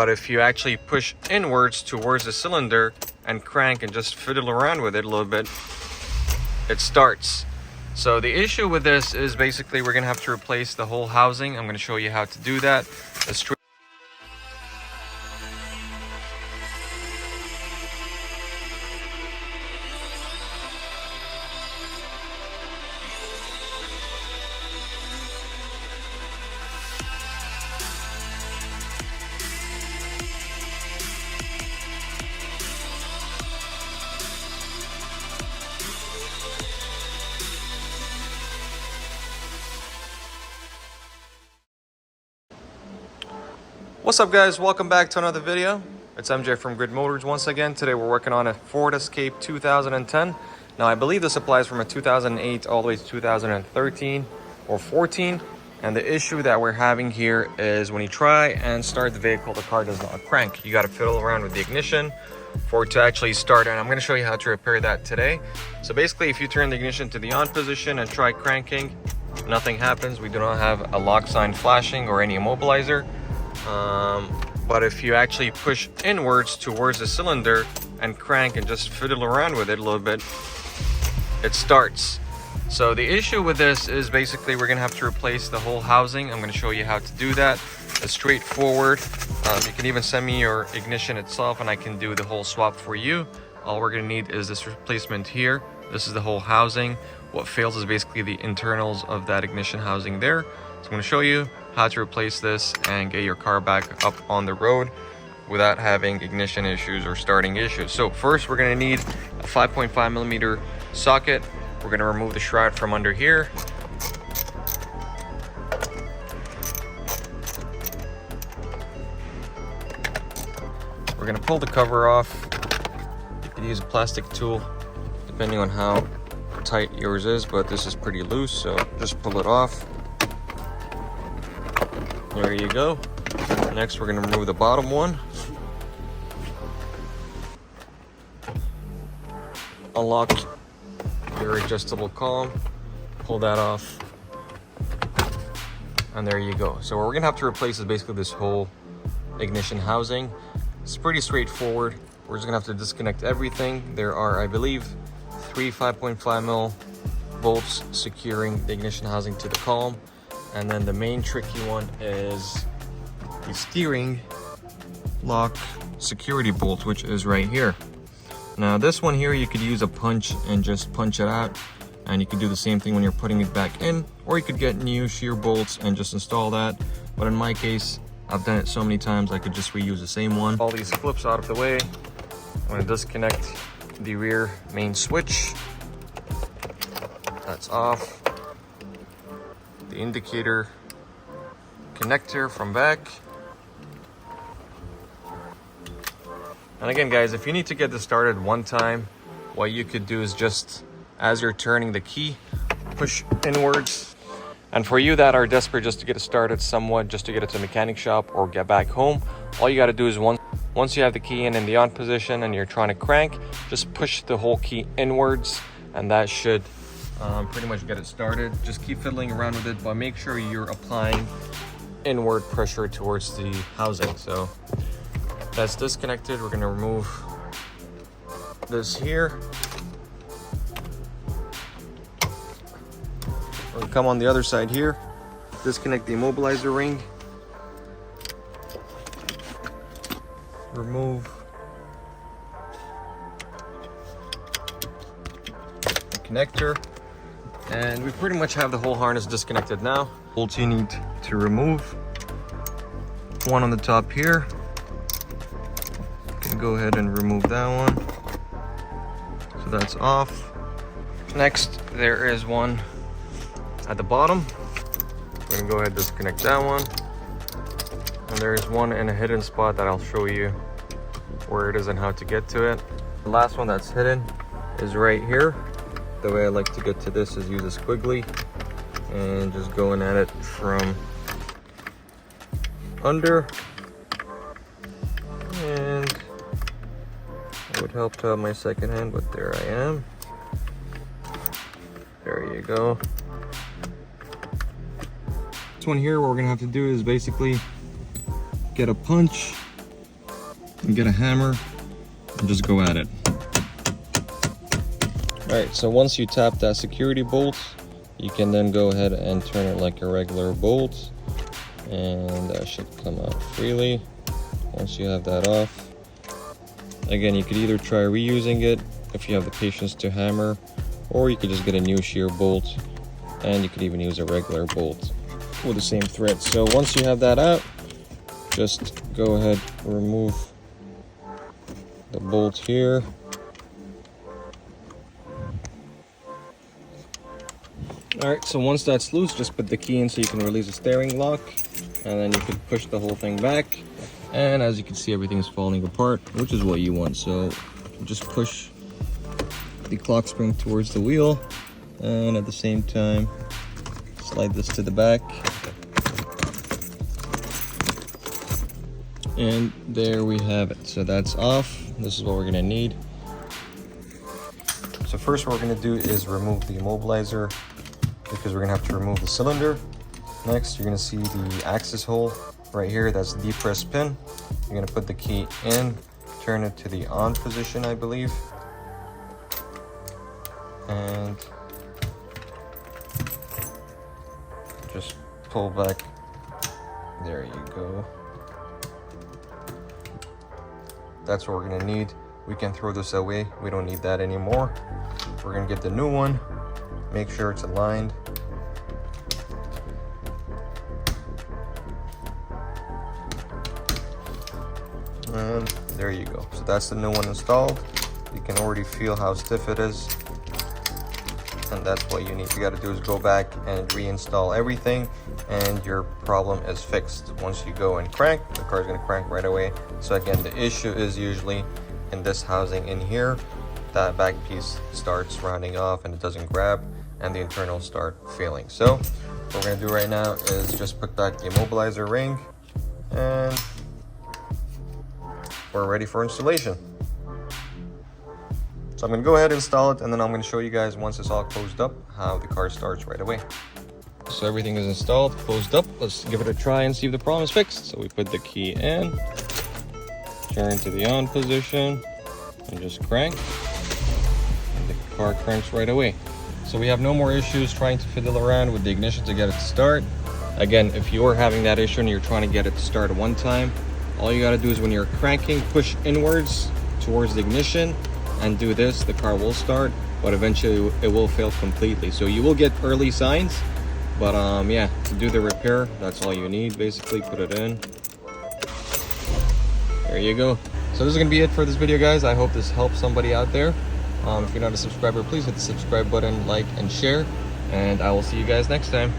But if you actually push inwards towards the cylinder and crank and just fiddle around with it a little bit, it starts. So the issue with this is basically we're gonna have to replace the whole housing. I'm gonna show you how to do that. What's up guys, welcome back to another video. It's MJ from Grid Motors once again. Today we're working on a Ford Escape 2010. Now I believe this applies from a 2008 all the way to 2013 or 14. And the issue that we're having here is when you try and start the vehicle, the car does not crank. You got to fiddle around with the ignition for it to actually start, and I'm going to show you how to repair that today. So basically if you turn the ignition to the on position and try cranking, nothing happens. We do not have a lock sign flashing or any immobilizer. But if you actually push inwards towards the cylinder and crank and just fiddle around with it a little bit, it starts. So the issue with this is basically we're gonna have to replace the whole housing. I'm gonna show you how to do that. It's straightforward. You can even send me your ignition itself and I can do the whole swap for you. All we're gonna need is this replacement here. This is the whole housing. What fails is basically the internals of that ignition housing there. So I'm gonna show you how to replace this and get your car back up on the road without having ignition issues or starting issues. So first we're going to need a 5.5 millimeter socket. We're going to remove the shroud from under here. We're going to pull the cover off. You could use a plastic tool depending on how tight yours is, but this is pretty loose, so just pull it off. There you go. Next, we're going to remove the bottom one. Unlock your adjustable column. Pull that off. And there you go. So what we're going to have to replace is basically this whole ignition housing. It's pretty straightforward. We're just going to have to disconnect everything. There are, I believe, 3 5.5 mil bolts securing the ignition housing to the column. And then the main tricky one is the steering lock security bolt, which is right here. Now this one here, you could use a punch and just punch it out. And you could do the same thing when you're putting it back in, or you could get new shear bolts and just install that. But in my case, I've done it so many times, I could just reuse the same one. All these clips out of the way. I'm going to disconnect the rear main switch. That's off. The indicator connector from back. And again guys, if you need to get this started one time, what you could do is just, as you're turning the key, push inwards. And for you that are desperate just to get it started somewhat, just to get it to a mechanic shop or get back home, all you got to do is once you have the key in the on position and you're trying to crank, just push the whole key inwards, and that should pretty much get it started. Just keep fiddling around with it, but make sure you're applying inward pressure towards the housing. So that's disconnected. We're going to remove this here. We're going to come on the other side here, disconnect the immobilizer ring, remove the connector. And we pretty much have the whole harness disconnected now. Bolts you need to remove. One on the top here. You can go ahead and remove that one. So that's off. Next, there is one at the bottom. We're gonna go ahead and disconnect that one. And there is one in a hidden spot that I'll show you where it is and how to get to it. The last one that's hidden is right here. The way I like to get to this is use a squiggly and just going at it from under. And it would help to have my second hand, but there I am. There you go. This one here, what we're gonna have to do is basically get a punch and get a hammer and just go at it. Alright, so once you tap that security bolt, you can then go ahead and turn it like a regular bolt, and that should come out freely once you have that off. Again, you could either try reusing it if you have the patience to hammer, or you could just get a new shear bolt, and you could even use a regular bolt with the same thread. So once you have that out, just go ahead, remove the bolt here. Alright, so once that's loose, just put the key in so you can release the steering lock, and then you can push the whole thing back. And as you can see, everything's falling apart, which is what you want. So just push the clock spring towards the wheel, and at the same time slide this to the back, and there we have it. So that's off. This is what we're gonna need. So first what we're gonna do is remove the immobilizer, because we're gonna have to remove the cylinder. Next, you're gonna see the access hole right here. That's the depressed pin. You're gonna put the key in, turn it to the on position, I believe, and just pull back. There you go. That's what we're gonna need. We can throw this away. We don't need that anymore. We're gonna get the new one. Make sure it's aligned. And there you go. So that's the new one installed. You can already feel how stiff it is. And that's what you need. You got to do is go back and reinstall everything, and your problem is fixed. Once you go and crank, the car is going to crank right away. So again, the issue is usually in this housing in here. That back piece starts rounding off and it doesn't grab, and the internals start failing. So what we're going to do right now is just put back the immobilizer ring, and we're ready for installation. So I'm going to go ahead and install it, and then I'm going to show you guys once it's all closed up how the car starts right away. So everything is installed, closed up. Let's give it a try and see if the problem is fixed. So we put the key in, turn to the on position, and just crank, and the car cranks right away. So we have no more issues trying to fiddle around with the ignition to get it to start. Again, if you're having that issue and you're trying to get it to start one time, all you got to do is when you're cranking, push inwards towards the ignition and do this. The car will start, but eventually it will fail completely. So you will get early signs, but yeah, to do the repair, that's all you need. Basically, put it in. There you go. So this is gonna be it for this video, guys. I hope this helps somebody out there. If you're not a subscriber, please hit the subscribe button, like and share, and I will see you guys next time.